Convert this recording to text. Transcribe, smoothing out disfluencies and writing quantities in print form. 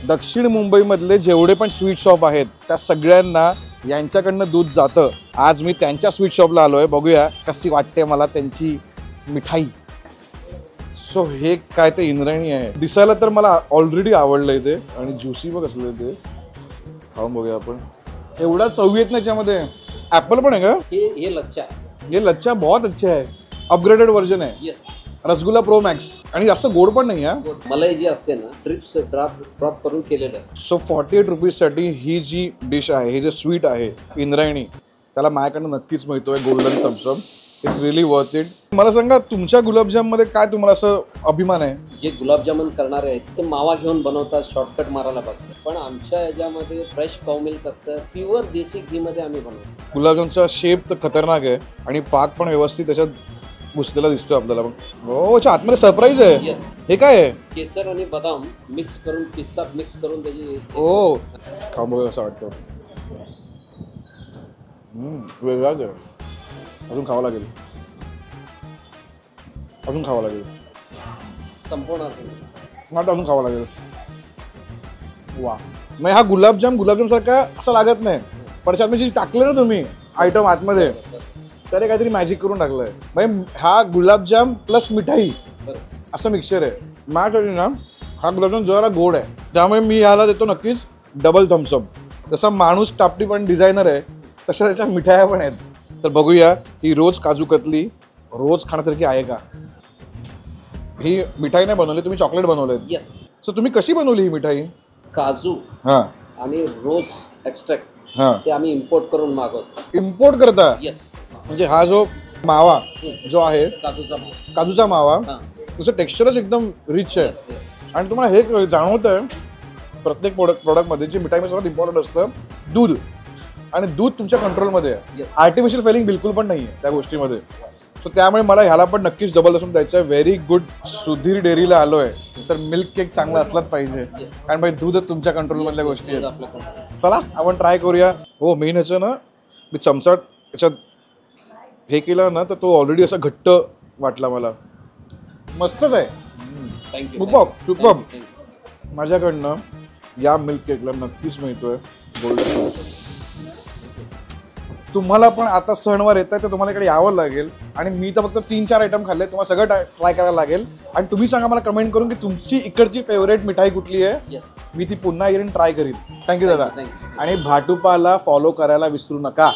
दक्षिण मुंबईमधले जेवढे पण स्वीट शॉप आहेत त्या सगळ्यांना यांच्याकडनं दूध जातं. आज मी त्यांच्या स्वीट शॉपला आलोय, बघूया कशी वाटते मला त्यांची मिठाई. सो हे काय ते इंद्रायणी आहे, दिसायला तर मला ऑलरेडी आवडलंय ते, आणि ज्युसी बघ असलं ते. खाऊन बघूया आपण. एवढा चवी येत नाही त्याच्यामध्ये. ऍपल पण आहे का? ये लच्छा, ये लच्छा बहुत अच्छा है, अपग्रेडेड वर्जन आहे. Yes, rasgulla pro max. आणि जास्त गोड पण नाही. मलाई जी असते ना ड्रिप्स ड्रॉप करून केलेलं असतं. सो 48 रुपीजसाठी ही जी डिश आहे, हे जे स्वीट आहे इंद्रायणी, त्याला माझ्याकडनं नक्कीच मिळतोय golden Thums Up. It's really worth it. मला सांगा तुमच्या गुलाबजाममध्ये काय तुम्हाला असं अभिमान आहे? जे गुलाबजामुन करणारे आहेत ते मावा घेऊन बनवतात, शॉर्टकट मारायला बघतात, पण आमच्या याच्यामध्ये फ्रेश काऊ मिल्क असतं, प्युअर देसी घी मध्ये आम्ही बनवतो. गुलाबजामचा शेप तर खतरनाक आहे आणि पाक पण व्यवस्थित त्याच्यात घुसलेला दिसतोय आपल्याला. हो, आतमध्ये सरप्राईज आहे. येस, हे काय आहे? केसर आणि बदाम मिक्स करून, पिस्ता मिक्स करून त्याची. हो, खाऊन बघा असं वाटतं. वेगळाच आहे. अजून खावं लागेल, अजून खावं लागेल. संपूर्ण अजून खावं लागेल. वा, मग हा गुलाबजाम सारखा असं लागत नाही, पण त्याच्यात म्हणजे टाकलं ना तुम्ही आयटम आतमध्ये, तर काहीतरी मॅजिक करून टाकलंय. म्हणजे हा गुलाबजाम प्लस मिठाई असं मिक्सचर आहे. माझ्यासाठी ना हा गुलाबजाम जरा गोड आहे, त्यामुळे मी ह्याला देतो नक्कीच डबल थम्सअप. जसा माणूस टापटी पण डिझायनर आहे तशा त्याच्या मिठाया पण आहेत. तर बघूया ही रोज काजू कतली रोज खाण्यासारखी आहे का? ही मिठाई नाही बनवली, तुम्ही चॉकलेट बनवलंय. येस. सो तुम्ही कशी बनवली ही मिठाई? काजू हां आणि रोज एक्स्ट्रॅक्ट हां ते आम्ही इम्पोर्ट करून मागवतो. इम्पोर्ट करता? येस. म्हणजे हा जो मावा जो आहे काजूचा मावा, तसं टेक्स्चरच एकदम रिच आहे. आणि तुम्हाला हे जाणवत आहे प्रत्येक प्रोडक्टमध्ये जी मिठाईमध्ये सर्वात इम्पॉर्टंट असतं दूध, आणि दूध तुमच्या कंट्रोलमध्ये आहे. आर्टिफिशियल फेलिंग बिलकुल पण नाही आहे त्या गोष्टीमध्ये. सो त्यामुळे मला ह्याला पण नक्कीच डबल असून द्यायचं आहे. Very good. सुधीर डेअरीला आलोय तर मिल्क केक चांगला असलाच पाहिजे, कारण भाई दूध तुमच्या कंट्रोलमधल्या गोष्टी आहेत. चला आपण ट्राय करूया. हो, मेन ह्याचं ना मी चमचा याच्यात हे केला ना तर तो ऑलरेडी असा घट्ट वाटला मला. मस्तच आहे. सुपर्ब. माझ्याकडनं या मिल्क केकला नक्कीच मिळतोय गोल्डन. तुम्हाला पण आता सणवार येत आहे तर तुम्हाला इकडे यावं लागेल. आणि मी तर फक्त 3-4 आयटम खाल्ले, तुम्हाला सगळं ट्राय करायला लागेल. आणि तुम्ही सांगा मला कमेंट करून की तुमची इकडची फेवरेट मिठाई कुठली आहे. मी ती पुन्हा येऊन ट्राय करीन. थँक्यू दादा. आणि भाटुपाला फॉलो करायला विसरू नका.